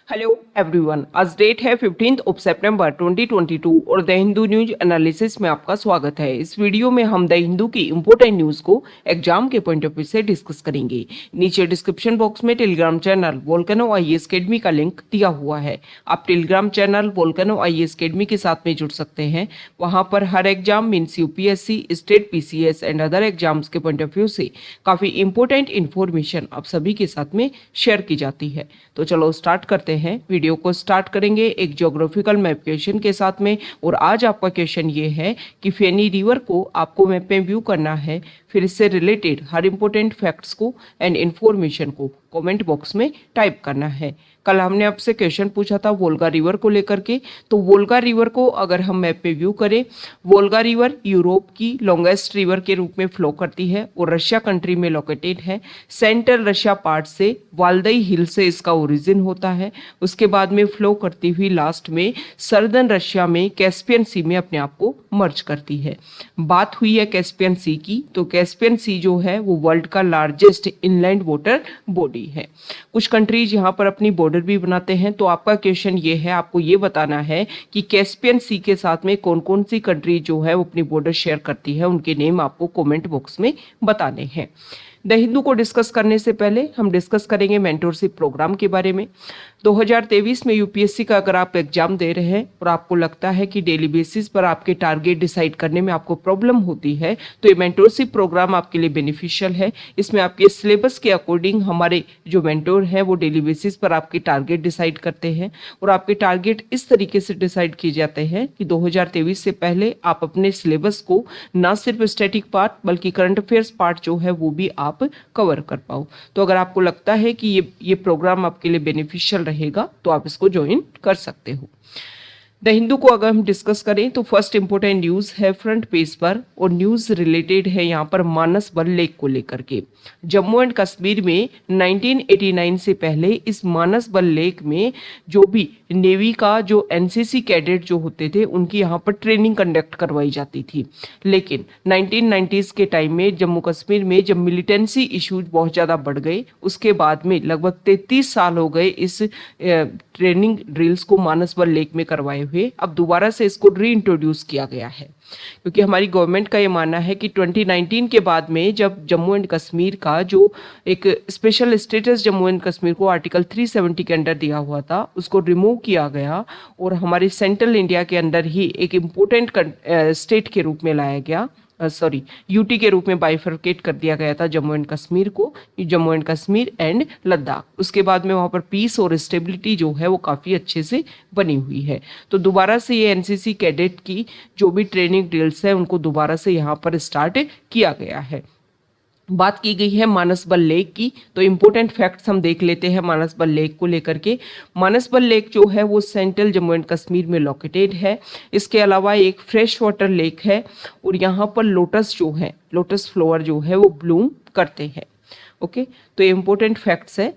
Hello everyone, आज date है 15 सितंबर 2022 और द हिंदू न्यूज एनालिसिस में आपका स्वागत है। इस वीडियो में हम द हिंदू की इंपॉर्टेंट न्यूज को एग्जाम के पॉइंट ऑफ व्यू से डिस्कस करेंगे। नीचे डिस्क्रिप्शन बॉक्स में Telegram channel Volcano IAS Academy का लिंक दिया हुआ है। आप Telegram channel Volcano IAS Academy के साथ में जुड़ सकते हैं। वहां पर हर exam means UPSC, state PCS and other exams के पॉइंट ऑफ व्यू से काफी इंपॉर्टेंट इन्फॉर्मेशन आप सभी के साथ में शेयर की जाती है। तो चलो स्टार्ट करते हैं। वीडियो को स्टार्ट करेंगे एक ज्योग्राफिकल मैप क्वेश्चन के साथ में। और आज आपका क्वेश्चन ये है कि फेनी रिवर को आपको मैप में व्यू करना है, फिर इससे रिलेटेड हर इंपॉर्टेंट फैक्ट्स को एंड इंफॉर्मेशन को कमेंट बॉक्स में टाइप करना है। कल हमने आपसे क्वेश्चन पूछा था वोल्गा रिवर को लेकर के, तो वोल्गा रिवर को अगर हम मैप पे व्यू करें, वोल्गा रिवर यूरोप की लॉन्गेस्ट रिवर के रूप में फ्लो करती है और रशिया कंट्री में लोकेटेड है। सेंट्रल रशिया पार्ट से वाल्दाई हिल से इसका ओरिजिन होता है। उसके बाद में फ्लो करती हुई लास्ट में सर्दर्न रशिया में कैस्पियन सी में अपने आप को मर्ज करती है। बात हुई है कैस्पियन सी की, तो कैस्पियन सी जो है वो वर्ल्ड का लार्जेस्ट इनलैंड वाटर बॉडी है। कुछ कंट्रीज यहाँ पर अपनी बॉर्डर भी बनाते हैं। तो आपका क्वेश्चन ये है, आपको ये बताना है कि कैस्पियन सी के साथ में कौन कौन सी कंट्री जो है वो अपनी बॉर्डर शेयर करती है, उनके नेम आपको कमेंट बॉक्स में बताने हैं। द हिंदू को डिस्कस करने से पहले हम डिस्कस करेंगे मेंटोरशिप प्रोग्राम के बारे में। 2023 में यूपीएससी का अगर आप एग्जाम दे रहे हैं और आपको लगता है कि डेली बेसिस पर आपके टारगेट डिसाइड करने में आपको प्रॉब्लम होती है, तो ये मेंटोरशिप प्रोग्राम आपके लिए बेनिफिशियल है। इसमें आपके सिलेबस के अकॉर्डिंग हमारे जो मेंटोर हैं वो डेली बेसिस पर आपके टारगेट डिसाइड करते हैं और आपके टारगेट इस तरीके से डिसाइड किए जाते हैं कि 2023 से पहले आप अपने सिलेबस को ना सिर्फ स्टैटिक पार्ट बल्कि करंट अफेयर्स पार्ट जो है वो भी आप कवर कर पाओ। तो अगर आपको लगता है कि ये प्रोग्राम आपके लिए बेनिफिशियल रहेगा तो आप इसको ज्वाइन कर सकते हो। द हिंदू को अगर हम डिस्कस करें तो फर्स्ट इंपॉर्टेंट न्यूज है फ्रंट पेज पर, और न्यूज रिलेटेड है यहाँ पर मानस बल लेक को लेकर के। जम्मू एंड कश्मीर में 1989 से पहले इस मानस बल लेक में जो भी नेवी का जो एनसीसी कैडेट जो होते थे उनकी यहाँ पर ट्रेनिंग कंडक्ट करवाई जाती थी। लेकिन 1990s के टाइम में जम्मू कश्मीर में जब मिलिटेंसी इश्यूज बहुत ज़्यादा बढ़ गए, उसके बाद में लगभग 33 साल हो गए इस ट्रेनिंग ड्रिल्स को मानस बल लेक में करवाए हुए। अब दोबारा से इसको री इंट्रोड्यूस किया गया है, क्योंकि हमारी गवर्नमेंट का ये मानना है कि 2019 के बाद में जब जम्मू एंड कश्मीर का जो एक special status Jammu and Kashmir को आर्टिकल 370 के अंडर दिया हुआ था उसको रिमूव किया गया और हमारे सेंट्रल इंडिया के अंदर ही एक इम्पोर्टेंट स्टेट के रूप में लाया गया, यूटी के रूप में बाइफरकेट कर दिया गया था जम्मू एंड कश्मीर को, जम्मू एंड कश्मीर एंड लद्दाख। उसके बाद में वहाँ पर पीस और स्टेबिलिटी जो है वो काफ़ी अच्छे से बनी हुई है। तो दोबारा से ये एनसीसी कैडेट की जो भी ट्रेनिंग ड्रिल्स है उनको दोबारा से यहाँ पर स्टार्ट किया गया है। बात की गई है मानस बल लेक की, तो इम्पोर्टेंट फैक्ट्स हम देख लेते हैं मानस बल लेक को लेकर के। मानस बल लेक जो है वो सेंट्रल जम्मू एंड कश्मीर में लोकेटेड है। इसके अलावा एक फ्रेश वाटर लेक है और यहाँ पर लोटस जो है, लोटस फ्लावर जो है वो ब्लूम करते हैं। ओके, तो ये इम्पोर्टेंट फैक्ट्स है।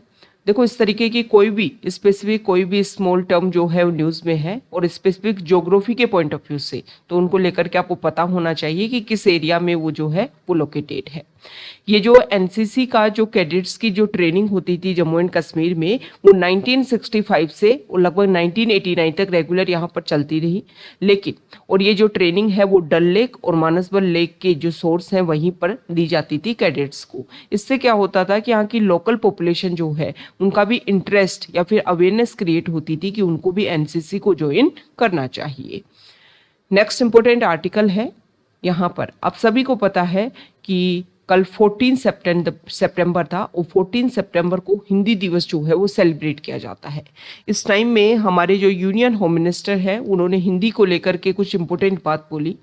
देखो इस तरीके की कोई भी स्पेसिफिक कोई भी स्मॉल टर्म जो है वो न्यूज़ में है और स्पेसिफिक ज्योग्राफी के पॉइंट ऑफ व्यू से, तो उनको लेकर के आपको पता होना चाहिए कि किस एरिया में वो जो है वो लोकेटेड है। ये जो एनसीसी का जो कैडेट्स की जो ट्रेनिंग होती थी जम्मू एंड कश्मीर में वो 1965 से और लगभग 1989 तक रेगुलर यहाँ पर चलती रही। लेकिन और ये जो ट्रेनिंग है वो डल लेक और मानसबल लेक के जो सोर्स हैं वहीं पर दी जाती थी कैडेट्स को। इससे क्या होता था कि यहाँ की लोकल पॉपुलेशन जो है उनका भी इंटरेस्ट या फिर अवेयरनेस क्रिएट होती थी कि उनको भी एनसीसी को ज्वाइन करना चाहिए। नेक्स्ट इंपॉर्टेंट आर्टिकल है यहाँ पर, आप सभी को पता है कि कल 14 सितंबर था और 14 सितंबर को हिंदी दिवस जो है वो सेलिब्रेट किया जाता है। इस टाइम में हमारे जो यूनियन होम मिनिस्टर हैं उन्होंने हिंदी को लेकर के कुछ इंपॉर्टेंट बात बोली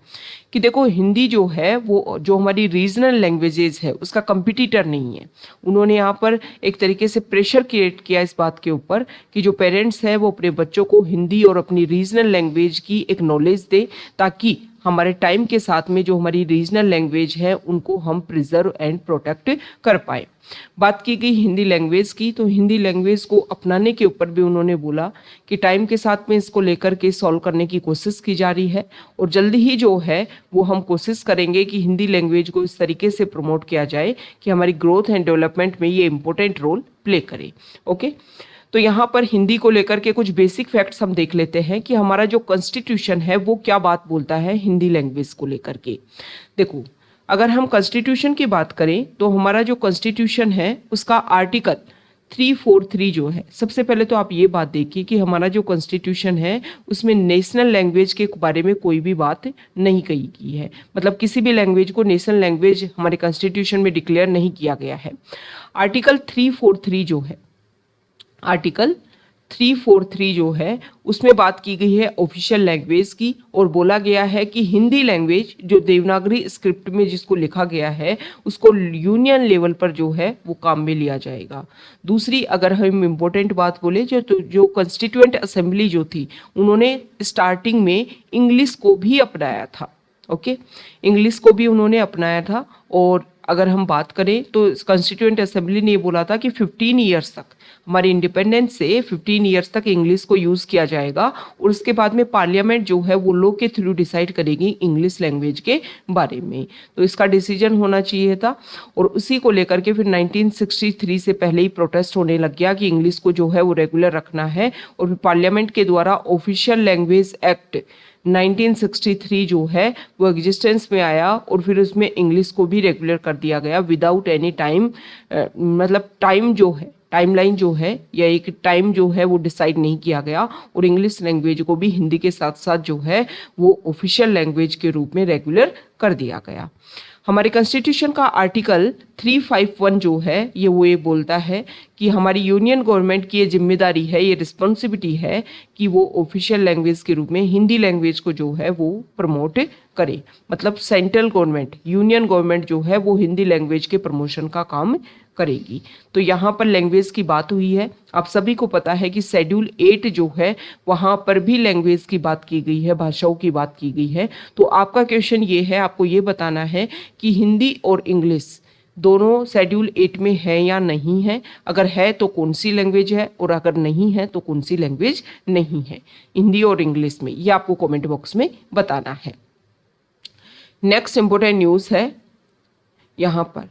कि देखो हिंदी जो है वो जो हमारी रीजनल लैंग्वेजेस है उसका कंपिटिटर नहीं है। उन्होंने यहाँ पर एक तरीके से प्रेशर क्रिएट किया इस बात के ऊपर कि जो पेरेंट्स हैं वो अपने बच्चों को हिंदी और अपनी रीजनल लैंग्वेज की एक नॉलेज दे, ताकि हमारे टाइम के साथ में जो हमारी रीजनल लैंग्वेज है उनको हम प्रिजर्व एंड प्रोटेक्ट कर पाए। बात की गई हिंदी लैंग्वेज की, तो हिंदी लैंग्वेज को अपनाने के ऊपर भी उन्होंने बोला कि टाइम के साथ में इसको लेकर के सॉल्व करने की कोशिश की जा रही है और जल्दी ही जो है वो हम कोशिश करेंगे कि हिंदी लैंग्वेज को इस तरीके से प्रमोट किया जाए कि हमारी ग्रोथ एंड डेवलपमेंट में ये इंपॉर्टेंट रोल प्ले करे। ओके, तो यहाँ पर हिंदी को लेकर के कुछ बेसिक फैक्ट्स हम देख लेते हैं कि हमारा जो कॉन्स्टिट्यूशन है वो क्या बात बोलता है हिंदी लैंग्वेज को लेकर के। देखो, अगर हम कॉन्स्टिट्यूशन की बात करें तो हमारा जो कॉन्स्टिट्यूशन है उसका आर्टिकल 343 जो है, सबसे पहले तो आप ये बात देखिए कि हमारा जो कॉन्स्टिट्यूशन है उसमें नेशनल लैंग्वेज के बारे में कोई भी बात नहीं कही गई है। मतलब किसी भी लैंग्वेज को नेशनल लैंग्वेज हमारे कॉन्स्टिट्यूशन में डिक्लेयर नहीं किया गया है। आर्टिकल 343 जो है, आर्टिकल 343 जो है उसमें बात की गई है ऑफिशियल लैंग्वेज की, और बोला गया है कि हिंदी लैंग्वेज जो देवनागरी स्क्रिप्ट में जिसको लिखा गया है उसको यूनियन लेवल पर जो है वो काम में लिया जाएगा। दूसरी अगर हम इम्पोर्टेंट बात बोले जो कॉन्स्टिट्यूएंट असेंबली जो थी उन्होंने स्टार्टिंग में इंग्लिश को भी अपनाया था। ओके, इंग्लिश को भी उन्होंने अपनाया था। और अगर हम बात करें तो कॉन्स्टिट्यूएंट असेंबली ने ये बोला था कि 15 ईयर्स तक, हमारे इंडिपेंडेंस से 15 ईयर्स तक इंग्लिश को यूज़ किया जाएगा, और उसके बाद में पार्लियामेंट जो है वो लोग के थ्रू डिसाइड करेगी इंग्लिश लैंग्वेज के बारे में। तो इसका डिसीजन होना चाहिए था, और उसी को लेकर के फिर 1963 से पहले ही प्रोटेस्ट होने लग गया कि इंग्लिश को जो है वो रेगुलर रखना है, और फिर पार्लियामेंट के द्वारा ऑफिशियल लैंग्वेज एक्ट 1963 जो है वो एग्जिस्टेंस में आया, और फिर उसमें इंग्लिश को भी रेगुलर कर दिया गया विदाउट एनी टाइम, मतलब टाइम जो है, टाइमलाइन जो है या एक टाइम जो है वो डिसाइड नहीं किया गया, और इंग्लिश लैंग्वेज को भी हिंदी के साथ साथ जो है वो ऑफिशियल लैंग्वेज के रूप में रेगुलर कर दिया गया। हमारे कॉन्स्टिट्यूशन का आर्टिकल 351 जो है ये बोलता है कि हमारी यूनियन गवर्नमेंट की ये जिम्मेदारी है, ये रिस्पॉन्सिबिलिटी है कि वो ऑफिशियल लैंग्वेज के रूप में हिंदी लैंग्वेज को जो है वो प्रमोट करे। मतलब सेंट्रल गवर्नमेंट, यूनियन गवर्नमेंट जो है वो हिंदी लैंग्वेज के प्रमोशन का काम करेगी। तो यहाँ पर लैंग्वेज की बात हुई है। आप सभी को पता है कि शेड्यूल 8 जो है वहाँ पर भी लैंग्वेज की बात की गई है, भाषाओं की बात की गई है। तो आपका क्वेश्चन ये है, आपको ये बताना है कि हिंदी और इंग्लिश दोनों शेड्यूल 8 में है या नहीं है। अगर है तो कौन सी लैंग्वेज है, और अगर नहीं है तो कौन सी लैंग्वेज नहीं है हिंदी और इंग्लिश में, ये आपको कमेंट बॉक्स में बताना है। नेक्स्ट इंपॉर्टेंट न्यूज़ है, यहाँ पर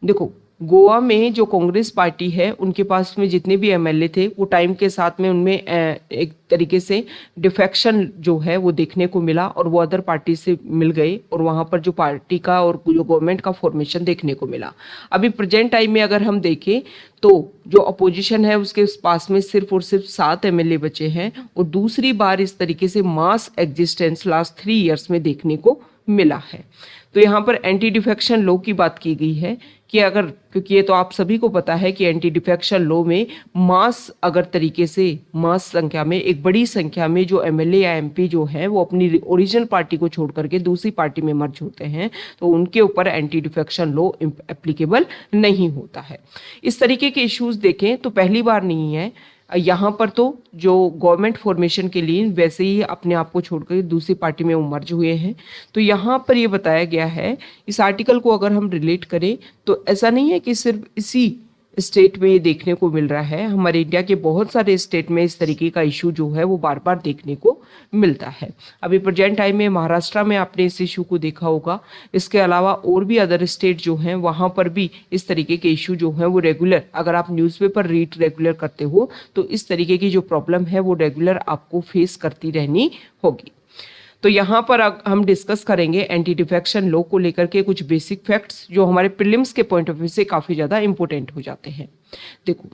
देखो, गोवा में जो कांग्रेस पार्टी है उनके पास में जितने भी एमएलए थे वो टाइम के साथ में उनमें एक तरीके से डिफेक्शन जो है वो देखने को मिला, और वो अदर पार्टी से मिल गए, और वहाँ पर जो पार्टी का और जो गवर्नमेंट का फॉर्मेशन देखने को मिला। अभी प्रेजेंट टाइम में अगर हम देखें तो जो अपोजिशन है उसके पास में सिर्फ और सिर्फ 7 एमएलए बचे हैं, और दूसरी बार इस तरीके से मास एग्जिस्टेंस लास्ट 3 ईयर्स में देखने को मिला है। तो यहाँ पर एंटी डिफेक्शन लॉ की बात की गई है कि अगर, क्योंकि ये तो आप सभी को पता है कि एंटी डिफेक्शन लॉ में मास, अगर तरीके से मास संख्या में, एक बड़ी संख्या में जो एमएलए या एमपी जो हैं वो अपनी ओरिजिनल पार्टी को छोड़ करके दूसरी पार्टी में मर्ज होते हैं, तो उनके ऊपर एंटी डिफेक्शन लॉ एप्लीकेबल नहीं होता है। इस तरीके के इश्यूज देखें तो पहली बार नहीं है। यहाँ पर तो जो गवर्नमेंट फॉर्मेशन के लिए वैसे ही अपने आप को छोड़कर दूसरी पार्टी में वो मर्ज हुए हैं। तो यहाँ पर ये बताया गया है, इस आर्टिकल को अगर हम रिलेट करें तो ऐसा नहीं है कि सिर्फ इसी स्टेट में ये देखने को मिल रहा है, हमारे इंडिया के बहुत सारे स्टेट में इस तरीके का इशू जो है वो बार बार देखने को मिलता है। अभी प्रेजेंट टाइम में महाराष्ट्र में आपने इस इशू को देखा होगा, इसके अलावा और भी अदर स्टेट जो हैं वहाँ पर भी इस तरीके के इशू जो हैं वो रेगुलर, अगर आप न्यूज़पेपर रीड रेगुलर करते हो तो इस तरीके की जो प्रॉब्लम है वो रेगुलर आपको फेस करती रहनी होगी। तो यहाँ पर हम डिस्कस करेंगे एंटी डिफेक्शन लॉ को लेकर के कुछ बेसिक फैक्ट्स जो हमारे प्रीलिम्स के पॉइंट ऑफ व्यू से काफ़ी ज़्यादा इंपॉर्टेंट हो जाते हैं। देखो,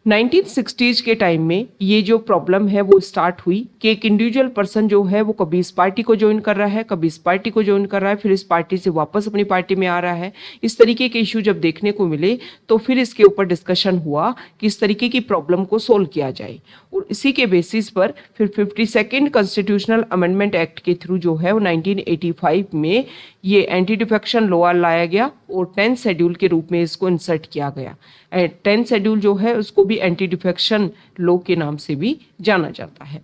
1960s के टाइम में ये जो प्रॉब्लम है वो स्टार्ट हुई कि एक इंडिविजुअल पर्सन जो है वो कभी इस पार्टी को ज्वाइन कर रहा है, कभी इस पार्टी को ज्वाइन कर रहा है, फिर इस पार्टी से वापस अपनी पार्टी में आ रहा है। इस तरीके के इशू जब देखने को मिले तो फिर इसके ऊपर डिस्कशन हुआ कि इस तरीके की प्रॉब्लम को सोल्व किया जाए, और इसी के बेसिस पर फिर 52nd कॉन्स्टिट्यूशनल अमेंडमेंट एक्ट के थ्रू जो है वो 1985 में ये एंटी डिफेक्शन लॉ लाया गया, और 10th शेड्यूल के रूप में इसको इंसर्ट किया गया। 10th शेड्यूल जो है उसको भी एंटी डिफेक्शन लॉ के नाम से भी जाना जाता है।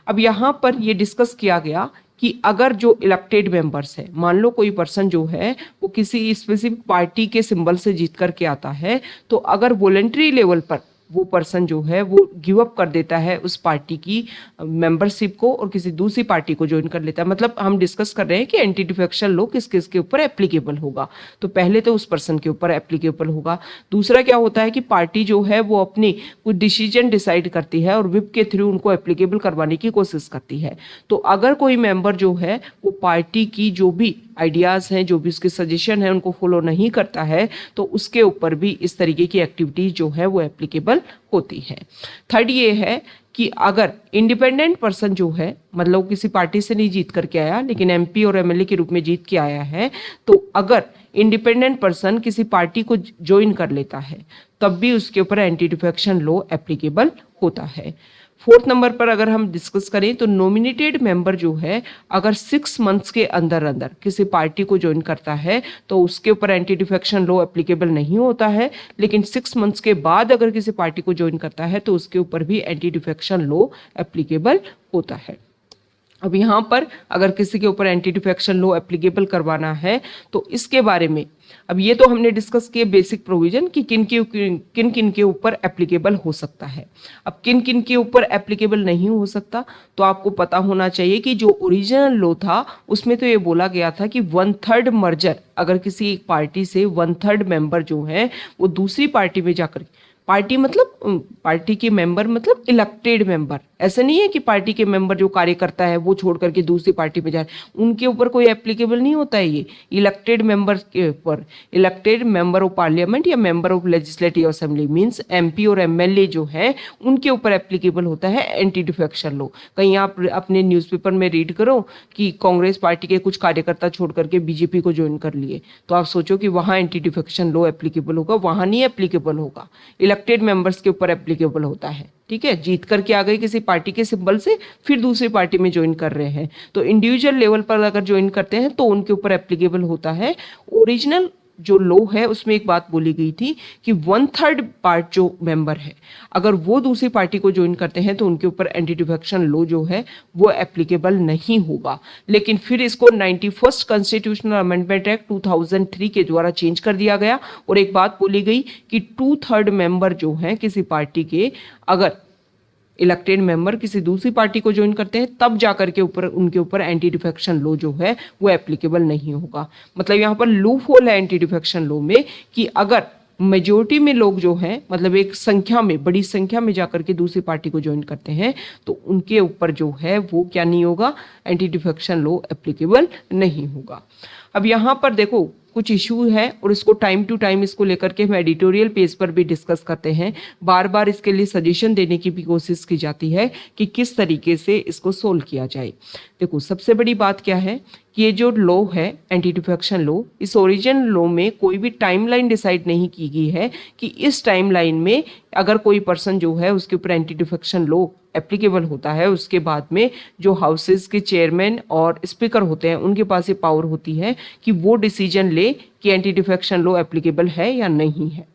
अब यहाँ पर ये डिस्कस किया गया कि अगर जो इलेक्टेड मेंबर्स है, मान लो कोई पर्सन जो है वो किसी स्पेसिफिक पार्टी के सिंबल से जीत करके आता है, तो अगर वॉलंटरी लेवल पर वो पर्सन जो है वो गिव अप कर देता है उस पार्टी की मेंबरशिप को और किसी दूसरी पार्टी को ज्वाइन कर लेता है। मतलब हम डिस्कस कर रहे हैं कि एंटी डिफेक्शन लॉ किस किस के ऊपर एप्लीकेबल होगा। तो पहले तो उस पर्सन के ऊपर एप्लीकेबल होगा। दूसरा क्या होता है कि पार्टी जो है वो अपनी कुछ डिसीजन डिसाइड करती है और विप के थ्रू उनको एप्लीकेबल करवाने की कोशिश करती है। तो अगर कोई मेंबर जो है वो पार्टी की जो भी आइडियाज हैं, जो भी उसके सजेशन है, उनको फॉलो नहीं करता है तो उसके ऊपर भी इस तरीके की एक्टिविटीज जो है वो एप्लीकेबल होती है। थर्ड ये है कि अगर इंडिपेंडेंट पर्सन जो है, मतलब किसी पार्टी से नहीं जीत करके आया लेकिन एमपी और एमएलए के रूप में जीत के आया है, तो अगर इंडिपेंडेंट पर्सन किसी पार्टी को ज्वाइन कर लेता है तब भी उसके ऊपर एंटी डिफेक्शन लॉ एप्लीकेबल होता है। फोर्थ नंबर पर अगर हम डिस्कस करें तो नॉमिनेटेड मेंबर जो है अगर 6 मंथ्स के अंदर अंदर किसी पार्टी को ज्वाइन करता है तो उसके ऊपर एंटी डिफेक्शन लॉ एप्लीकेबल नहीं होता है, लेकिन 6 मंथ्स के बाद अगर किसी पार्टी को ज्वाइन करता है तो उसके ऊपर भी एंटी डिफेक्शन लॉ एप्लीकेबल होता है। अब यहाँ पर अगर किसी के ऊपर एंटी डिफेक्शन लॉ एप्लीकेबल करवाना है तो इसके बारे में, अब ये तो हमने डिस्कस किए बेसिक प्रोविजन कि किन किन के ऊपर एप्लीकेबल हो सकता है। अब किन किन के ऊपर एप्लीकेबल नहीं हो सकता तो आपको पता होना चाहिए कि जो ओरिजिनल लॉ था उसमें तो ये बोला गया था कि 1/3 मर्जर, अगर किसी एक पार्टी से 1/3 मेंबर जो है वो दूसरी पार्टी में जाकर, पार्टी मतलब पार्टी के मेंबर मतलब इलेक्टेड मेंबर, ऐसा नहीं है कि पार्टी के मेंबर जो कार्य करता है वो छोड़ करके दूसरी पार्टी में जाए, उनके ऊपर कोई एप्लीकेबल नहीं होता है। ये इलेक्टेड मेंबर के ऊपर, इलेक्टेड मेंबर ऑफ पार्लियामेंट या member of legislative assembly means MP और एमएलए जो है उनके ऊपर एप्लीकेबल होता है एंटी डिफेक्शन लॉ। कहीं आप अपने न्यूज़पेपर में रीड करो कि कांग्रेस पार्टी के कुछ कार्यकर्ता छोड़ करके बीजेपी को ज्वाइन कर लिए, तो आप सोचो कि वहां एंटी डिफेक्शन लॉ एप्लीकेबल होगा, वहां नहीं एप्लीकेबल होगा, इलेक्टेड मेंबर्स के ऊपर एप्लीकेबल होता है। ठीक है, जीत करके आ गए किसी पार्टी के सिंबल से, फिर दूसरी पार्टी में ज्वाइन कर रहे हैं तो इंडिविजुअल लेवल पर अगर ज्वाइन करते हैं तो उनके ऊपर एप्लीकेबल होता है। ओरिजिनल जो लॉ है उसमें एक बात बोली गई थी कि 1/3 पार्ट जो मेंबर है अगर वो दूसरी पार्टी को ज्वाइन करते हैं तो उनके ऊपर एंटी डिफेक्शन लॉ जो है वो एप्लीकेबल नहीं होगा। लेकिन फिर इसको 91st कॉन्स्टिट्यूशनल अमेंडमेंट एक्ट 2003 के द्वारा चेंज कर दिया गया और एक बात बोली गई कि 2/3 मेंबर जो हैं किसी पार्टी के अगर इलेक्टेड मेंबर किसी दूसरी पार्टी को ज्वाइन करते हैं तब जाकर के ऊपर उनके ऊपर एंटी डिफेक्शन लॉ जो है वो एप्लीकेबल नहीं होगा। मतलब यहाँ पर लूप होल है एंटी डिफेक्शन लॉ में कि अगर मेजोरिटी में लोग जो हैं, मतलब एक संख्या में, बड़ी संख्या में जाकर के दूसरी पार्टी को ज्वाइन करते हैं तो उनके ऊपर जो है वो क्या नहीं होगा, एंटी डिफेक्शन लॉ एप्लीकेबल नहीं होगा। अब यहाँ पर देखो कुछ इशू है और इसको टाइम टू टाइम इसको लेकर के हम एडिटोरियल पेज पर भी डिस्कस करते हैं, बार बार इसके लिए सजेशन देने की भी कोशिश की जाती है कि किस तरीके से इसको सोल्व किया जाए। देखो सबसे बड़ी बात क्या है कि ये जो लॉ है एंटी डिफेक्शन लॉ, इस ओरिजिनल लॉ में कोई भी टाइमलाइन डिसाइड नहीं की गई है कि इस टाइमलाइन में अगर कोई पर्सन जो है उसके ऊपर एंटी डिफेक्शन लॉ एप्लीकेबल होता है उसके बाद में जो हाउसेस के चेयरमैन और स्पीकर होते हैं उनके पास ये पावर होती है कि वो डिसीजन ले कि एंटी डिफेक्शन लॉ एप्लीकेबल है या नहीं है।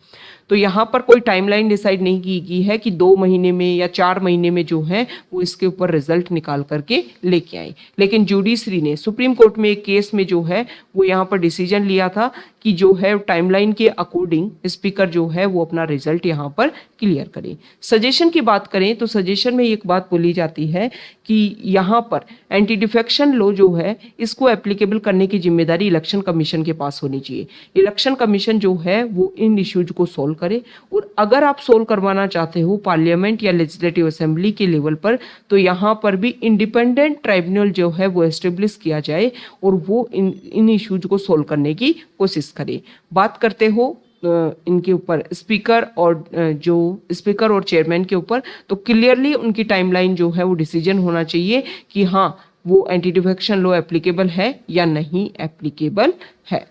तो यहाँ पर कोई टाइमलाइन डिसाइड नहीं की गई है कि 2 महीने में या 4 महीने में जो है वो इसके ऊपर रिजल्ट निकाल करके लेके आए। लेकिन जुडिशरी ने सुप्रीम कोर्ट में एक केस में जो है वो यहाँ पर डिसीजन लिया था कि जो है टाइमलाइन के अकॉर्डिंग स्पीकर जो है वो अपना रिजल्ट यहाँ पर क्लियर करें। सजेशन की बात करें तो सजेशन में एक बात बोली जाती है कि यहाँ पर एंटी डिफेक्शन लॉ जो है इसको एप्लीकेबल करने की जिम्मेदारी इलेक्शन कमीशन के पास होनी चाहिए। इलेक्शन कमीशन जो है वो इन इश्यूज को सोल्व करे और अगर आप सोल्व करवाना चाहते हो पार्लियामेंट या लेजिस्लेटिव असेंबली के लेवल पर तो यहाँ पर भी इंडिपेंडेंट ट्राइब्यूनल जो है वो एस्टेब्लिश किया जाए और वो इन इश्यूज को सोल्व करने की कोशिश करे। बात करते हो इनके ऊपर स्पीकर और चेयरमैन के ऊपर, तो क्लियरली उनकी टाइमलाइन जो है वो डिसीजन होना चाहिए कि हाँ वो एंटी डिफेक्शन लॉ एप्लीकेबल है या नहीं एप्लीकेबल है।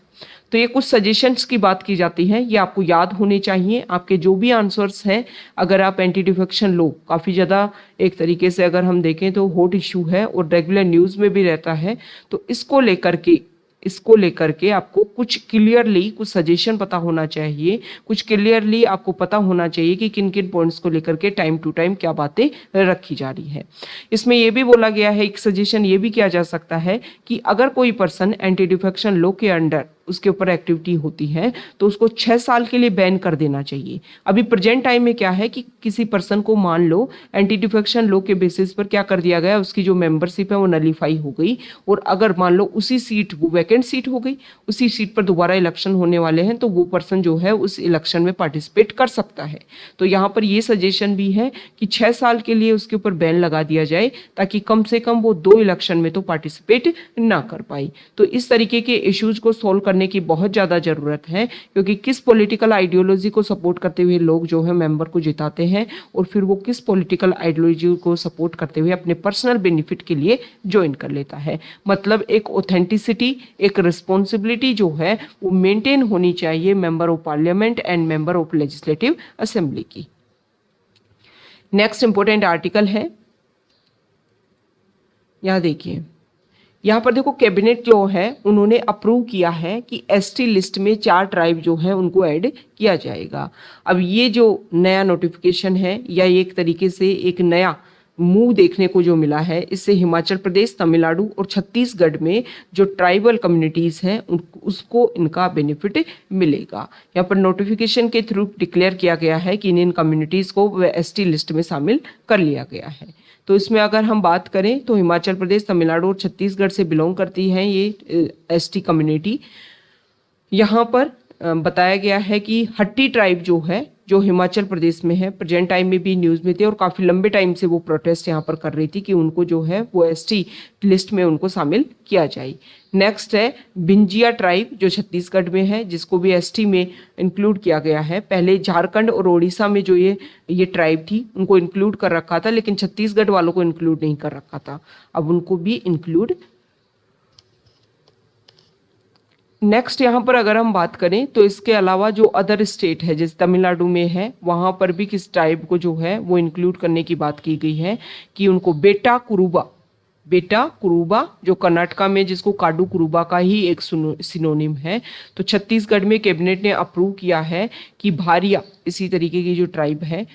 तो ये कुछ सजेशंस की बात की जाती है, ये आपको याद होने चाहिए। आपके जो भी आंसर्स हैं, अगर आप एंटी डिफेक्शन लॉ काफ़ी ज़्यादा एक तरीके से अगर हम देखें तो हॉट इशू है और रेगुलर न्यूज़ में भी रहता है, तो इसको लेकर के आपको कुछ क्लियरली कुछ सजेशन पता होना चाहिए, कुछ क्लियरली आपको पता होना चाहिए कि किन किन पॉइंट्स को लेकर के टाइम टू टाइम क्या बातें रखी जा रही है। इसमें यह भी बोला गया है, एक सजेशन ये भी किया जा सकता है कि अगर कोई पर्सन एंटी डिफेक्शन लॉ के अंडर उसके ऊपर एक्टिविटी होती है तो उसको 6 साल के लिए बैन कर देना चाहिए। अभी प्रेजेंट टाइम में क्या है कि किसी पर्सन को मान लो एंटी डिफेक्शन लॉ के बेसिस पर क्या कर दिया गया, उसकी जो मेंबरशिप है वो नलीफाई हो गई, और अगर मान लो उसी सीट, वो वैकेंट सीट हो गई, उसी सीट पर दोबारा इलेक्शन होने वाले हैं तो वो पर्सन जो है उस इलेक्शन में पार्टिसिपेट कर सकता है। तो यहाँ पर ये सजेशन भी है कि 6 साल के लिए उसके ऊपर बैन लगा दिया जाए ताकि कम से कम वो 2 इलेक्शन में तो पार्टिसिपेट ना कर पाई। तो इस तरीके के इश्यूज को सॉल्व करने की बहुत ज़्यादा ज़रूरत है, क्योंकि किस पॉलिटिकल आइडियोलॉजी को सपोर्ट करते हुए लोग जो है मेंबर को जिताते हैं और फिर वो किस पॉलिटिकल आइडियोलॉजी को सपोर्ट करते हुए अपने पर्सनल बेनिफिट के लिए ज्वाइन कर लेता है। मतलब एक ऑथेंटिसिटी, एक रिस्पॉन्सिबिलिटी जो है वो मेंटेन होनी चाहिए member of parliament and member of legislative assembly की। नेक्स्ट इंपॉर्टेंट आर्टिकल है, यहाँ देखिए, यहाँ पर देखो कैबिनेट लॉ है, उन्होंने अप्रूव किया है कि एसटी लिस्ट में 4 ट्राइब जो है उनको ऐड किया जाएगा। अब ये जो नया नोटिफिकेशन है या एक तरीके से एक नया मूव देखने को जो मिला है, इससे हिमाचल प्रदेश, तमिलनाडु और छत्तीसगढ़ में जो ट्राइबल कम्युनिटीज़ हैं उसको इनका बेनिफिट मिलेगा। यहाँ पर नोटिफिकेशन के थ्रू डिक्लेयर किया गया है कि इन कम्युनिटीज़ को एसटी लिस्ट में शामिल कर लिया गया है। तो इसमें अगर हम बात करें तो हिमाचल प्रदेश, तमिलनाडु और छत्तीसगढ़ से बिलोंग करती हैं ये एसटी कम्युनिटी। यहाँ पर बताया गया है कि हट्टी ट्राइब जो है, जो हिमाचल प्रदेश में है, प्रेजेंट टाइम में भी न्यूज़ में थे और काफ़ी लंबे टाइम से वो प्रोटेस्ट यहाँ पर कर रही थी कि उनको जो है वो एसटी लिस्ट में उनको शामिल किया जाए। नेक्स्ट है भिंजिया ट्राइब जो छत्तीसगढ़ में है, जिसको भी एसटी में इंक्लूड किया गया है। पहले झारखंड और ओडिशा में जो ये ट्राइब थी उनको इंक्लूड कर रखा था, लेकिन छत्तीसगढ़ वालों को इंक्लूड नहीं कर रखा था, अब उनको भी इंक्लूड। नेक्स्ट यहाँ पर अगर हम बात करें तो इसके अलावा जो अदर स्टेट है, जैसे तमिलनाडु में है, वहाँ पर भी किस ट्राइब को जो है वो इंक्लूड करने की बात की गई है कि उनको बेटा कुरुबा जो कर्नाटका में जिसको काडू कुरुबा का ही एक सिनोनिम है, तो छत्तीसगढ़ में कैबिनेट ने अप्रूव किया है कि भारिया इसी तरीके की जो ट्राइब है,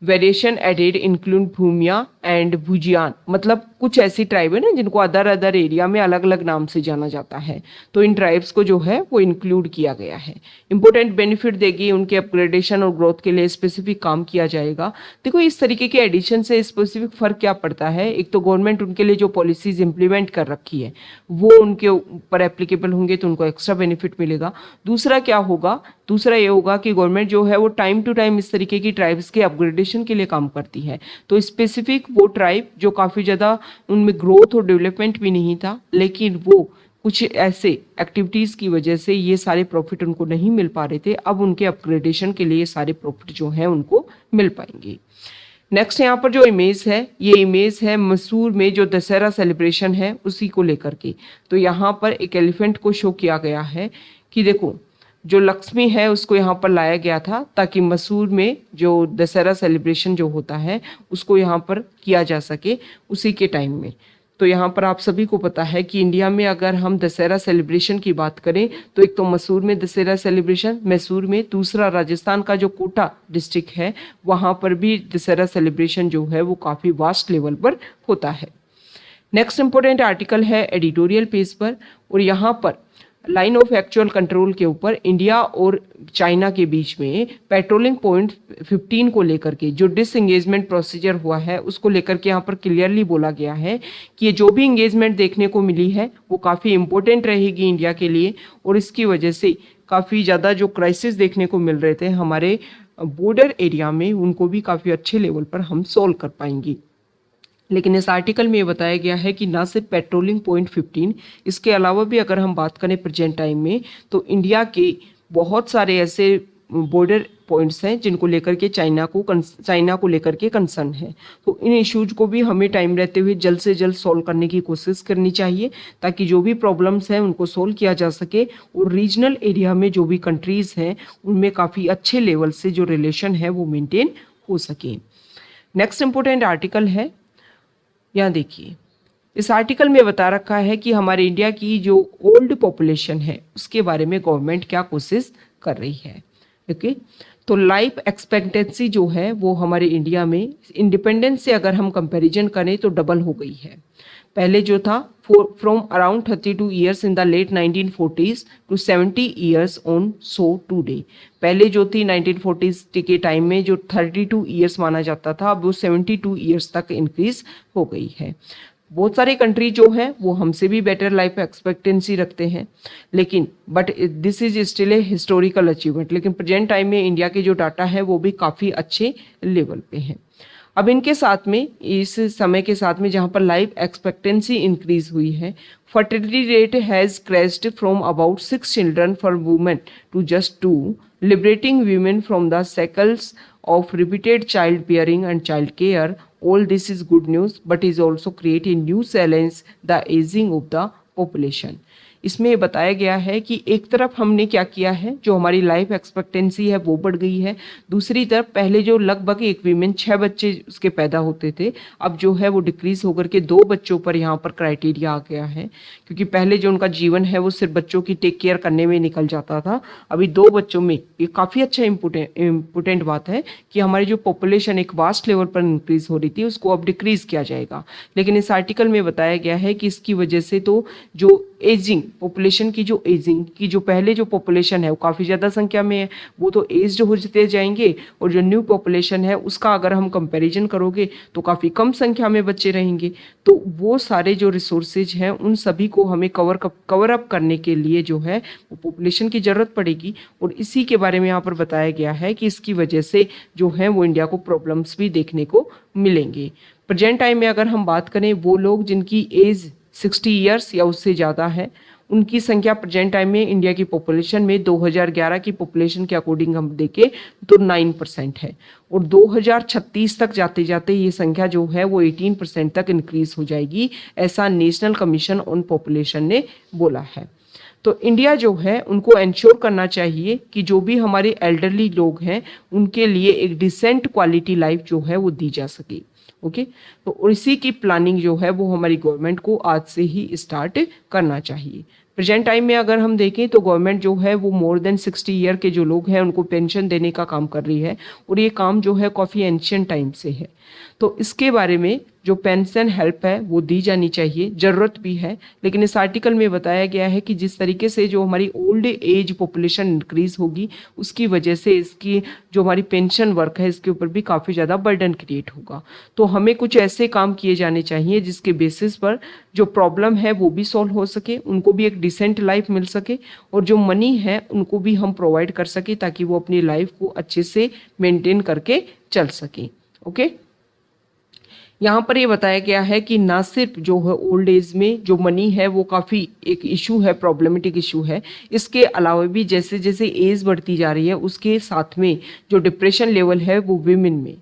variation added include Bhumia and Bhujiyan, मतलब कुछ ऐसी ट्राइब है ना जिनको अदर एरिया में अलग अलग नाम से जाना जाता है, तो इन ट्राइब्स को जो है वो इंक्लूड किया गया है। इंपॉर्टेंट बेनिफिट देगी, उनके अपग्रेडेशन और ग्रोथ के लिए स्पेसिफिक काम किया जाएगा। देखो इस तरीके के एडिशन से स्पेसिफिक फर्क क्या पड़ता है, एक तो गवर्नमेंट उनके लिए जो पॉलिसीज इंप्लीमेंट कर रखी है वो उनके ऊपर एप्लीकेबल होंगे तो उनको एक्स्ट्रा बेनिफिट मिलेगा। दूसरा क्या होगा, दूसरा ये होगा कि गवर्नमेंट जो है वो टाइम टू टाइम इस तरीके की ट्राइब्स के अपग्रेडेशन के लिए काम करती है, तो स्पेसिफिक वो ट्राइब जो काफ़ी ज़्यादा उनमें ग्रोथ और डेवलपमेंट भी नहीं था, लेकिन वो कुछ ऐसे एक्टिविटीज़ की वजह से ये सारे प्रॉफिट उनको नहीं मिल पा रहे थे, अब उनके अपग्रेडेशन के लिए सारे प्रॉफिट जो हैं उनको मिल पाएंगे। नेक्स्ट यहाँ पर जो इमेज है, ये इमेज है मैसूर में जो दशहरा सेलिब्रेशन है उसी को लेकर के। तो यहाँ पर एक एलिफेंट को शो किया गया है कि देखो जो लक्ष्मी है उसको यहाँ पर लाया गया था ताकि मैसूर में जो दशहरा सेलिब्रेशन जो होता है उसको यहाँ पर किया जा सके उसी के टाइम में। तो यहाँ पर आप सभी को पता है कि इंडिया में अगर हम दशहरा सेलिब्रेशन की बात करें तो एक तो मैसूर में दशहरा सेलिब्रेशन, मैसूर में, दूसरा राजस्थान का जो कोटा डिस्ट्रिक्ट है वहाँ पर भी दशहरा सेलिब्रेशन जो है वो काफ़ी वास्ट लेवल पर होता है। नेक्स्ट इंपॉर्टेंट आर्टिकल है एडिटोरियल पेज पर, और यहाँ पर लाइन ऑफ एक्चुअल कंट्रोल के ऊपर इंडिया और चाइना के बीच में पेट्रोलिंग पॉइंट 15 को लेकर के जो डिसएंगेजमेंट प्रोसीजर हुआ है उसको लेकर के यहाँ पर क्लियरली बोला गया है कि ये जो भी इंगेजमेंट देखने को मिली है वो काफ़ी इंपॉर्टेंट रहेगी इंडिया के लिए, और इसकी वजह से काफ़ी ज़्यादा जो क्राइसिस देखने को मिल रहे थे हमारे बॉर्डर एरिया में उनको भी काफ़ी अच्छे लेवल पर हम सॉल्व कर पाएंगे। लेकिन इस आर्टिकल में ये बताया गया है कि ना सिर्फ पेट्रोलिंग पॉइंट 15, इसके अलावा भी अगर हम बात करें प्रेजेंट टाइम में तो इंडिया के बहुत सारे ऐसे बॉर्डर पॉइंट्स हैं जिनको लेकर के चाइना को लेकर के कंसर्न है। तो इन इश्यूज को भी हमें टाइम रहते हुए जल्द से जल्द सॉल्व करने की कोशिश करनी चाहिए ताकि जो भी प्रॉब्लम्स हैं उनको सॉल्व किया जा सके और रीजनल एरिया में जो भी कंट्रीज़ हैं उनमें काफ़ी अच्छे लेवल से जो रिलेशन है वो मेंटेन हो सके। नेक्स्ट इंपॉर्टेंट आर्टिकल है, यहाँ देखिए, इस आर्टिकल में बता रखा है कि हमारे इंडिया की जो ओल्ड पॉपुलेशन है उसके बारे में गवर्नमेंट क्या कोशिश कर रही है। ओके, तो लाइफ एक्सपेक्टेंसी जो है वो हमारे इंडिया में इंडिपेंडेंस से अगर हम कंपैरिजन करें तो डबल हो गई है। पहले जो था from around 32 years in the late 1940s to 70 years on so today. पहले जो थी 1940s के टाइम में जो 32 ईयर्स माना जाता था, अब वो 72 ईयर्स तक इंक्रीज हो गई है। बहुत सारे कंट्री जो हैं वो हमसे भी बेटर लाइफ एक्सपेक्टेंसी रखते हैं, लेकिन but this is still a historical achievement. लेकिन प्रेजेंट टाइम में इंडिया के जो डाटा है वो भी काफ़ी अच्छे लेवल पे हैं। अब इनके साथ में, इस समय के साथ में जहाँ पर लाइफ एक्सपेक्टेंसी इंक्रीज हुई है, fertility rate has creased from about 6 children for women to just 2, liberating women from the shackles of repeated childbearing and child care. All this is good news, but is also creating new challenge, the aging of the population. इसमें ये बताया गया है कि एक तरफ हमने क्या किया है, जो हमारी लाइफ एक्सपेक्टेंसी है वो बढ़ गई है। दूसरी तरफ पहले जो लगभग एक वीमेन 6 बच्चे उसके पैदा होते थे, अब जो है वो डिक्रीज होकर के 2 बच्चों पर यहाँ पर क्राइटेरिया आ गया है, क्योंकि पहले जो उनका जीवन है वो सिर्फ बच्चों की टेक केयर करने में निकल जाता था। अभी 2 बच्चों में ये काफ़ी अच्छा इम्पोर्टेंट बात है कि हमारी जो पॉपुलेशन एक वास्ट लेवल पर इंक्रीज हो रही थी उसको अब डिक्रीज किया जाएगा। लेकिन इस आर्टिकल में बताया गया है कि इसकी वजह से तो जो एजिंग पॉपुलेशन की, जो एजिंग की जो पहले जो पॉपुलेशन है वो काफ़ी ज़्यादा संख्या में है, वो तो एज्ड होते जाएंगे, और जो न्यू पॉपुलेशन है उसका अगर हम कंपैरिजन करोगे तो काफ़ी कम संख्या में बच्चे रहेंगे। तो वो सारे जो रिसोर्सेज हैं उन सभी को हमें कवर अप करने के लिए जो है वो पॉपुलेशन की ज़रूरत पड़ेगी, और इसी के बारे में यहाँ पर बताया गया है कि इसकी वजह से जो है वो इंडिया को प्रॉब्लम्स भी देखने को मिलेंगे। प्रेजेंट टाइम में अगर हम बात करें, वो लोग जिनकी एज 60 ईयर्स या उससे ज़्यादा है, उनकी संख्या प्रेजेंट टाइम में इंडिया की पॉपुलेशन में 2011 की पॉपुलेशन के अकॉर्डिंग हम देखें तो 9% है, और 2036 तक जाते जाते ये संख्या जो है वो 18% तक इंक्रीज हो जाएगी, ऐसा नेशनल कमीशन ऑन पॉपुलेशन ने बोला है। तो इंडिया जो है उनको इंश्योर करना चाहिए कि जो भी हमारे एल्डरली लोग हैं उनके लिए एक डिसेंट क्वालिटी लाइफ जो है वो दी जा सके। ओके, तो इसी की प्लानिंग जो है वो हमारी गवर्नमेंट को आज से ही स्टार्ट करना चाहिए। प्रेजेंट टाइम में अगर हम देखें तो गवर्नमेंट जो है वो मोर देन 60 ईयर के जो लोग हैं उनको पेंशन देने का काम कर रही है, और ये काम जो है काफ़ी एंशियंट टाइम से है। तो इसके बारे में जो पेंशन हेल्प है वो दी जानी चाहिए, ज़रूरत भी है। लेकिन इस आर्टिकल में बताया गया है कि जिस तरीके से जो हमारी ओल्ड एज पॉपुलेशन इंक्रीज होगी उसकी वजह से इसकी जो हमारी पेंशन वर्क है इसके ऊपर भी काफ़ी ज़्यादा बर्डन क्रिएट होगा। तो हमें कुछ ऐसे काम किए जाने चाहिए जिसके बेसिस पर जो प्रॉब्लम है वो भी सॉल्व हो सके, उनको भी एक डिसेंट लाइफ मिल सके, और जो मनी है उनको भी हम प्रोवाइड कर सके ताकि वो अपनी लाइफ को अच्छे से मेंटेन करके चल सकें। ओके, यहाँ पर ये बताया गया है कि ना सिर्फ जो है ओल्ड एज में जो मनी है वो काफ़ी एक इशू है, प्रॉब्लमेटिक इशू है, इसके अलावा भी जैसे जैसे एज बढ़ती जा रही है उसके साथ में जो डिप्रेशन लेवल है वो विमेन में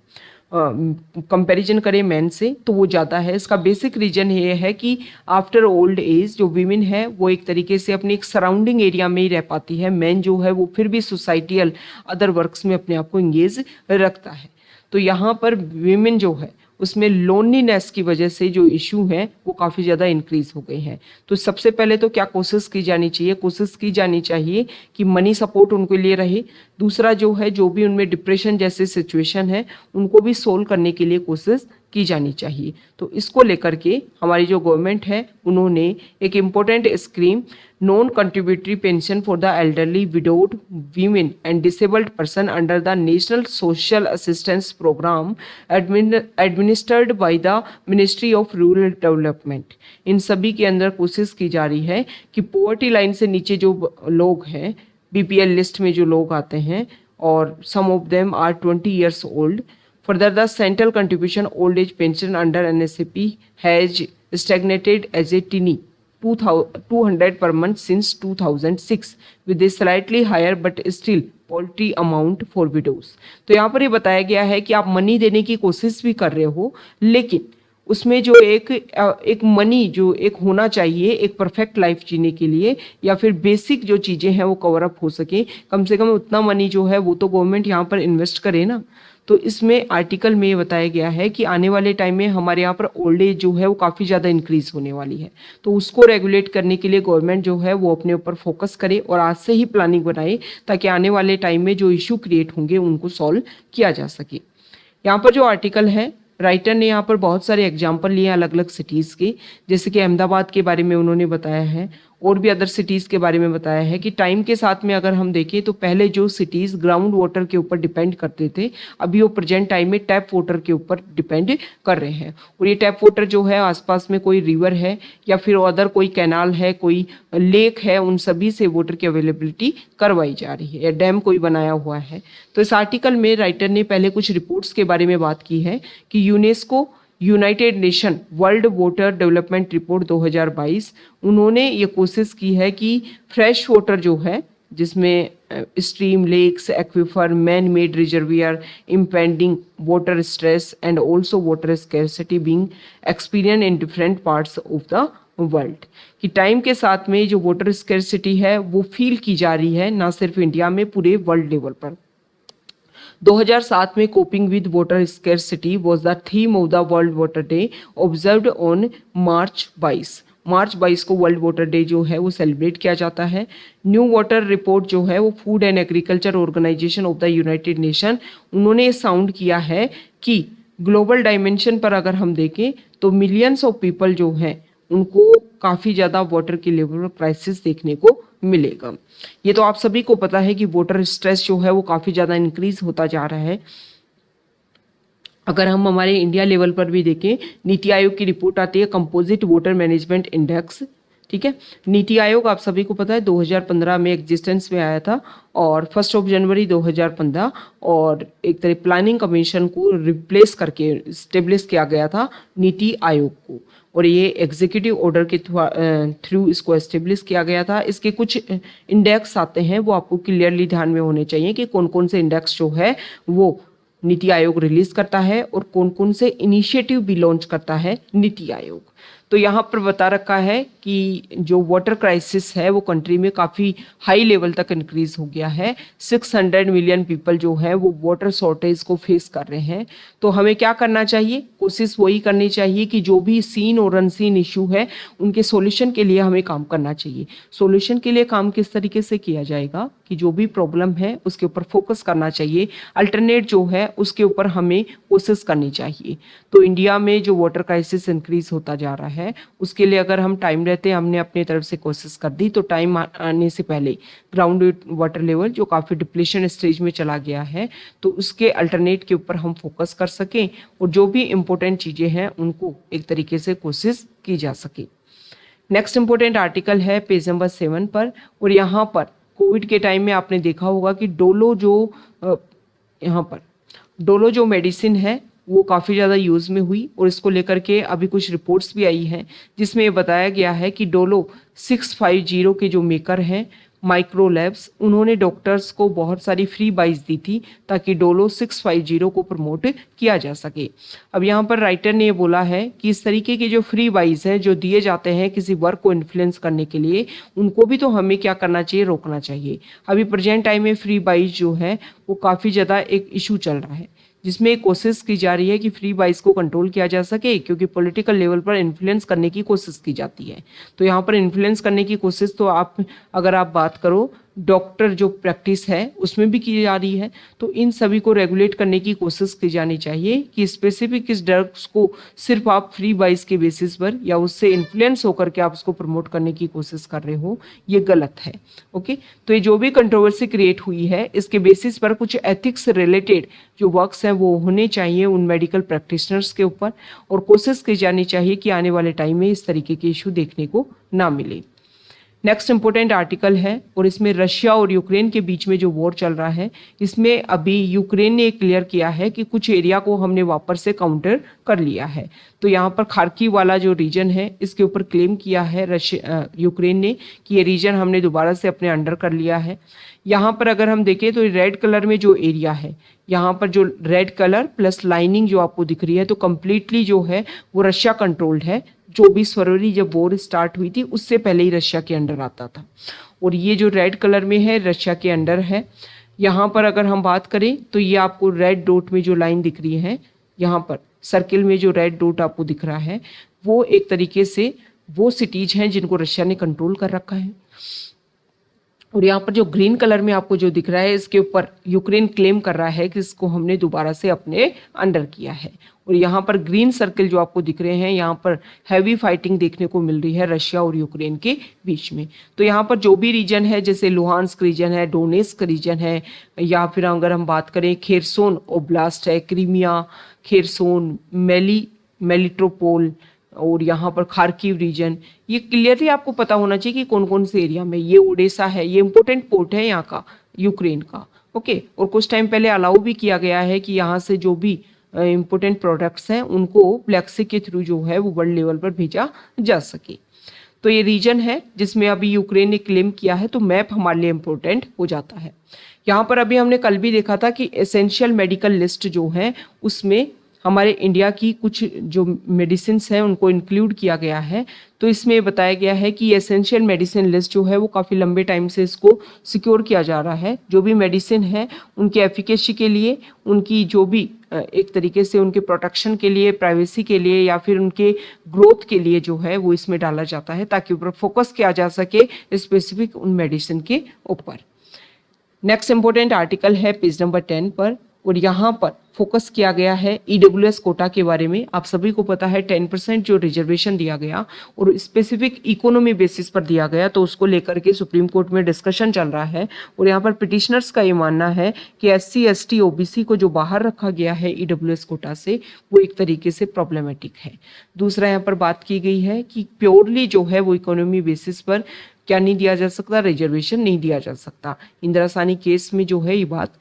कंपैरिजन करें मैन से तो वो ज़्यादा है। इसका बेसिक रीज़न ये है कि आफ्टर ओल्ड एज जो वीमेन है वो एक तरीके से अपने एक सराउंडिंग एरिया में ही रह पाती है, मैन जो है वो फिर भी सोसाइटियल अदर वर्क्स में अपने आप को इंगेज रखता है। तो यहाँ पर वीमेन जो है उसमें लोनलीनेस की वजह से जो इशू है वो काफ़ी ज़्यादा इंक्रीज हो गए हैं। तो सबसे पहले तो क्या कोशिश की जानी चाहिए, कोशिश की जानी चाहिए कि मनी सपोर्ट उनके लिए रहे। दूसरा जो है जो भी उनमें डिप्रेशन जैसे सिचुएशन है उनको भी सोल्व करने के लिए कोशिश की जानी चाहिए। तो इसको लेकर के हमारी जो गवर्नमेंट है उन्होंने एक important scheme non contributory pension for the elderly widowed women and disabled person under the National Social Assistance Programme administered by the Ministry of Rural Development, इन सभी के अंदर कोशिश की जा रही है कि पॉवर्टी लाइन से नीचे जो लोग हैं बीपीएल लिस्ट में जो लोग आते हैं और some of them are 20 years old. Further, the central contribution old age pension under NSAP has stagnated as a tiny 200 per month since 2006 with a slightly higher but still poverty amount for widows. तो यहाँ पर ये बताया गया है कि आप money देने की कोशिश भी कर रहे हो, लेकिन उसमें जो एक मनी जो एक होना चाहिए एक परफेक्ट लाइफ जीने के लिए या फिर बेसिक जो चीज़ें हैं वो कवर अप हो सके, कम से कम उतना मनी जो है वो तो गवर्नमेंट यहाँ पर इन्वेस्ट करे ना। तो इसमें आर्टिकल में ये बताया गया है कि आने वाले टाइम में हमारे यहाँ पर ओल्ड एज जो है वो काफ़ी ज़्यादा इंक्रीज होने वाली है, तो उसको रेगुलेट करने के लिए गवर्नमेंट जो है वो अपने ऊपर फोकस करे और आज से ही प्लानिंग बनाए ताकि आने वाले टाइम में जो इशू क्रिएट होंगे उनको सॉल्व किया जा सके। यहाँ पर जो आर्टिकल है राइटर ने यहाँ पर बहुत सारे एग्जाम्पल लिए अलग अलग सिटीज़ के, जैसे कि अहमदाबाद के बारे में उन्होंने बताया है और भी अदर सिटीज़ के बारे में बताया है कि टाइम के साथ में अगर हम देखें तो पहले जो सिटीज़ ग्राउंड वाटर के ऊपर डिपेंड करते थे, अभी वो प्रेजेंट टाइम में टैप वाटर के ऊपर डिपेंड कर रहे हैं। और ये टैप वाटर जो है आसपास में कोई रिवर है या फिर अदर कोई कैनाल है, कोई लेक है, उन सभी से वाटर की अवेलेबिलिटी करवाई जा रही है या डैम कोई बनाया हुआ है। तो इस आर्टिकल में राइटर ने पहले कुछ रिपोर्ट्स के बारे में बात की है कि UNESCO United nation world water development report 2022 उन्होंने ये कोशिश की है कि फ्रेश वाटर जो है, जिसमें stream, lakes, aquifer, man made reservoir, impending water stress and also water scarcity being experience in different parts of the world, कि टाइम के साथ में जो वाटर स्कैरसिटी है वो फील की जा रही है, ना सिर्फ इंडिया में, पूरे वर्ल्ड लेवल पर। 2007 में coping with water scarcity was the theme of the world water day observed on March 22 को वर्ल्ड वाटर डे जो है वो सेलिब्रेट किया जाता है। न्यू वाटर रिपोर्ट जो है वो food and agriculture organisation of the united nation, उन्होंने साउंड किया है कि ग्लोबल डायमेंशन पर अगर हम देखें तो मिलियंस ऑफ पीपल जो हैं उनको काफ़ी ज़्यादा वाटर की लेवल क्राइसिस देखने को मिलेगा। ये तो आप सभी को पता है कि वाटर स्ट्रेस जो है वो काफ़ी ज़्यादा इंक्रीज होता जा रहा है। अगर हम हमारे इंडिया लेवल पर भी देखें, नीति आयोग की रिपोर्ट आती है कंपोजिट वाटर मैनेजमेंट इंडेक्स, ठीक है। नीति आयोग आप सभी को पता है 2015 में एग्जिस्टेंस में आया था और 1 जनवरी 2015 और एक तरह प्लानिंग कमीशन को रिप्लेस करके स्टेब्लिश किया गया था नीति आयोग को, और ये एग्जीक्यूटिव ऑर्डर के थ्रू इसको एस्टेब्लिश किया गया था। इसके कुछ इंडेक्स आते हैं, वो आपको क्लियरली ध्यान में होने चाहिए कि कौन कौन से इंडेक्स जो है वो नीति आयोग रिलीज करता है और कौन कौन से इनिशिएटिव भी लॉन्च करता है नीति आयोग। तो यहाँ पर बता रखा है कि जो वाटर क्राइसिस है वो कंट्री में काफ़ी हाई लेवल तक इंक्रीज हो गया है। 600 मिलियन पीपल जो है वो वाटर शॉर्टेज को फेस कर रहे हैं। तो हमें क्या करना चाहिए? कोशिश वही करनी चाहिए कि जो भी सीन और अनसीन इशू है उनके सॉल्यूशन के लिए हमें काम करना चाहिए। सॉल्यूशन के लिए काम किस तरीके से किया जाएगा कि जो भी प्रॉब्लम है उसके ऊपर फोकस करना चाहिए, अल्टरनेट जो है उसके ऊपर हमें कोशिश करनी चाहिए। तो इंडिया में जो वाटर क्राइसिस इंक्रीज होता जा रहा है उसके लिए अगर हम टाइम रहते हमने अपनी तरफ से कोशिश कर दी तो टाइम आने से पहले ग्राउंड वाटर लेवल जो काफ़ी डिप्लेशन स्टेज में चला गया है तो उसके अल्टरनेट के ऊपर हम फोकस कर सकें और जो भी इम्पोर्टेंट चीज़ें हैं उनको एक तरीके से कोशिश की जा सके। नेक्स्ट इम्पोर्टेंट आर्टिकल है पेज नंबर 7 पर, और यहाँ पर कोविड के टाइम में आपने देखा होगा कि डोलो जो मेडिसिन है वो काफ़ी ज़्यादा यूज़ में हुई और इसको लेकर के अभी कुछ रिपोर्ट्स भी आई हैं जिसमें ये बताया गया है कि डोलो 650 के जो मेकर हैं माइक्रो लैब्स, उन्होंने डॉक्टर्स को बहुत सारी फ्री बाइज दी थी ताकि डोलो 650 को प्रमोट किया जा सके। अब यहाँ पर राइटर ने ये बोला है कि इस तरीके के जो फ्री बाइज हैं जो दिए जाते हैं किसी वर्क को इन्फ्लुएंस करने के लिए, उनको भी तो हमें क्या करना चाहिए? रोकना चाहिए। अभी प्रेजेंट टाइम में फ्री बाइज जो है वो काफ़ी ज़्यादा एक इशू चल रहा है जिसमें कोशिश की जा रही है कि फ्री बाइज को कंट्रोल किया जा सके, क्योंकि पॉलिटिकल लेवल पर इन्फ्लुएंस करने की कोशिश की जाती है। तो यहाँ पर इन्फ्लुएंस करने की कोशिश तो अगर आप बात करो डॉक्टर जो प्रैक्टिस है उसमें भी की जा रही है, तो इन सभी को रेगुलेट करने की कोशिश की जानी चाहिए कि स्पेसिफिक किस ड्रग्स को सिर्फ आप फ्री बाइज के बेसिस पर या उससे इन्फ्लुएंस होकर के आप उसको प्रमोट करने की कोशिश कर रहे हो, ये गलत है। ओके, तो ये जो भी कंट्रोवर्सी क्रिएट हुई है इसके बेसिस पर कुछ एथिक्स रिलेटेड जो वर्क्स हैं वो होने चाहिए उन मेडिकल प्रैक्टिशनर्स के ऊपर, और कोशिश की जानी चाहिए कि आने वाले टाइम में इस तरीके के इशू देखने को ना मिले। नेक्स्ट इंपॉर्टेंट आर्टिकल है और इसमें रशिया और यूक्रेन के बीच में जो वॉर चल रहा है इसमें अभी यूक्रेन ने क्लियर किया है कि कुछ एरिया को हमने वापस से काउंटर कर लिया है। तो यहाँ पर खार्किव वाला जो रीजन है इसके ऊपर क्लेम किया है यूक्रेन ने कि ये रीजन हमने दोबारा से अपने अंडर कर लिया है। यहाँ पर अगर हम देखें तो रेड कलर में जो एरिया है, यहाँ पर जो रेड कलर प्लस लाइनिंग जो आपको दिख रही है तो कम्प्लीटली जो है वो रशिया कंट्रोल्ड है। 24 फरवरी जब वॉर स्टार्ट हुई थी उससे पहले ही रशिया के अंडर आता था, और ये जो रेड कलर में है रशिया के अंडर है। यहाँ पर अगर हम बात करें तो ये आपको रेड डॉट में जो लाइन दिख रही है, यहाँ पर सर्किल में जो रेड डॉट आपको दिख रहा है वो एक तरीके से वो सिटीज हैं जिनको रशिया ने कंट्रोल कर रखा है। और यहाँ पर जो ग्रीन कलर में आपको जो दिख रहा है, इसके ऊपर यूक्रेन क्लेम कर रहा है कि इसको हमने दोबारा से अपने अंडर किया है। और यहाँ पर ग्रीन सर्कल जो आपको दिख रहे हैं, यहाँ पर हैवी फाइटिंग देखने को मिल रही है रशिया और यूक्रेन के बीच में। तो यहाँ पर जो भी रीजन है, जैसे लुहांस्क रीजन है, डोनेस्क रीजन है, या फिर अगर हम बात करें खेरसोन ओब्लास्ट है, क्रीमिया, खेरसोन, मेलिटोपोल और यहाँ पर खार्किव रीजन, ये क्लियरली आपको पता होना चाहिए कि कौन कौन से एरिया में। ये ओडेसा है, ये इंपॉर्टेंट पोर्ट है यहाँ का, यूक्रेन का। ओके, और कुछ टाइम पहले अलाउ भी किया गया है कि यहाँ से जो भी इंपॉर्टेंट प्रोडक्ट्स हैं उनको ब्लैक सी के थ्रू जो है वो वर्ल्ड लेवल पर भेजा जा सके। तो ये रीजन है जिसमें अभी यूक्रेन ने क्लेम किया है, तो मैप हमारे लिए इम्पोर्टेंट हो जाता है। यहाँ पर अभी हमने कल भी देखा था कि एसेंशियल मेडिकल लिस्ट जो है उसमें हमारे इंडिया की कुछ जो मेडिसिन हैं उनको इंक्लूड किया गया है। तो इसमें बताया गया है कि एसेंशियल मेडिसिन लिस्ट जो है वो काफ़ी लंबे टाइम से इसको सिक्योर किया जा रहा है। जो भी मेडिसिन है उनके एफिकेसी के लिए, उनकी जो भी एक तरीके से उनके प्रोटेक्शन के लिए, प्राइवेसी के लिए, या फिर उनके ग्रोथ के लिए जो है वो इसमें डाला जाता है, ताकि ऊपर फोकस किया जा सके स्पेसिफिक उन मेडिसिन के ऊपर। नेक्स्ट इंपॉर्टेंट आर्टिकल है पेज नंबर 10 पर, और यहाँ पर फोकस किया गया है ईडब्ल्यूएस कोटा के बारे में। आप सभी को पता है 10% जो रिजर्वेशन दिया गया और स्पेसिफिक इकोनॉमी बेसिस पर दिया गया, तो उसको लेकर के सुप्रीम कोर्ट में डिस्कशन चल रहा है। और यहाँ पर पिटिशनर्स का ये मानना है कि SC ST OBC को जो बाहर रखा गया है ईडब्ल्यूएस कोटा से, वो एक तरीके से प्रॉब्लमेटिक है। दूसरा यहाँ पर बात की गई है कि प्योरली जो है वो इकोनॉमी बेसिस पर क्या नहीं दिया जा सकता, रिजर्वेशन नहीं दिया जा सकता। इंदिरा साहनी केस में जो है ये बात,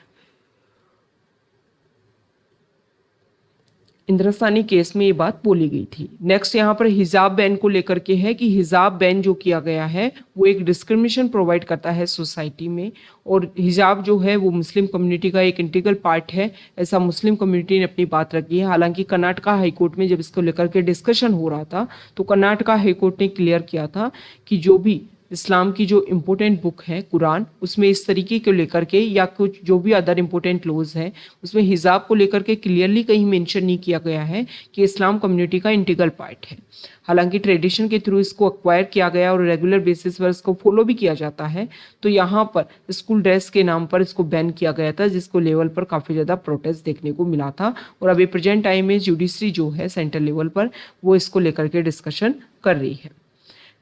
इंदिरा साहनी केस में ये बात बोली गई थी। नेक्स्ट यहाँ पर हिजाब बैन को लेकर के है कि हिजाब बैन जो किया गया है वो एक डिस्क्रिमिनेशन प्रोवाइड करता है सोसाइटी में, और हिजाब जो है वो मुस्लिम कम्युनिटी का एक इंटीग्रल पार्ट है, ऐसा मुस्लिम कम्युनिटी ने अपनी बात रखी है। हालांकि कर्नाटका हाईकोर्ट में जब इसको लेकर के डिस्कशन हो रहा था, तो कर्नाटका हाईकोर्ट ने क्लियर किया था कि जो भी इस्लाम की जो इम्पोर्टेंट बुक है कुरान, उसमें इस तरीके को लेकर के या कुछ जो भी अदर इम्पोर्टेंट लॉज हैं उसमें हिजाब को लेकर के क्लियरली कहीं मेंशन नहीं किया गया है कि इस्लाम कम्युनिटी का इंटीग्रल पार्ट है। हालांकि ट्रेडिशन के थ्रू इसको एक्वायर किया गया और रेगुलर बेसिस पर इसको फॉलो भी किया जाता है। तो यहाँ पर स्कूल ड्रेस के नाम पर इसको बैन किया गया था, जिसको लेवल पर काफ़ी ज़्यादा प्रोटेस्ट देखने को मिला था। और अभी प्रेजेंट टाइम में जुडिशरी जो है सेंट्रल लेवल पर वो इसको लेकर के डिस्कशन कर रही है।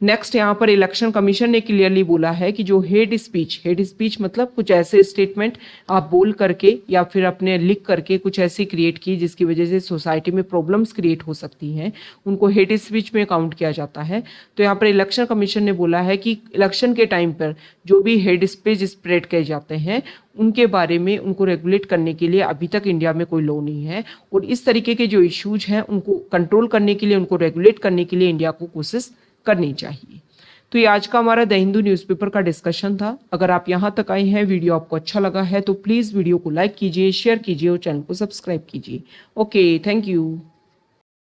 नेक्स्ट यहाँ पर इलेक्शन कमीशन ने क्लियरली बोला है कि जो हेट स्पीच मतलब कुछ ऐसे स्टेटमेंट आप बोल करके या फिर अपने लिख करके कुछ ऐसी क्रिएट की जिसकी वजह से सोसाइटी में प्रॉब्लम्स क्रिएट हो सकती हैं, उनको हेट स्पीच में काउंट किया जाता है। तो यहाँ पर इलेक्शन कमीशन ने बोला है कि इलेक्शन के टाइम पर जो भी हेट स्पीच स्प्रेड किए जाते हैं उनके बारे में उनको रेगुलेट करने के लिए अभी तक इंडिया में कोई लॉ नहीं है, और इस तरीके के जो इश्यूज हैं उनको कंट्रोल करने के लिए, उनको रेगुलेट करने के लिए इंडिया को कोशिश करनी चाहिए। तो ये आज का हमारा द हिंदू न्यूज़पेपर का डिस्कशन था। अगर आप यहाँ तक आए हैं, वीडियो आपको अच्छा लगा है, तो प्लीज़ वीडियो को लाइक कीजिए, शेयर कीजिए और चैनल को सब्सक्राइब कीजिए। Okay, thank you.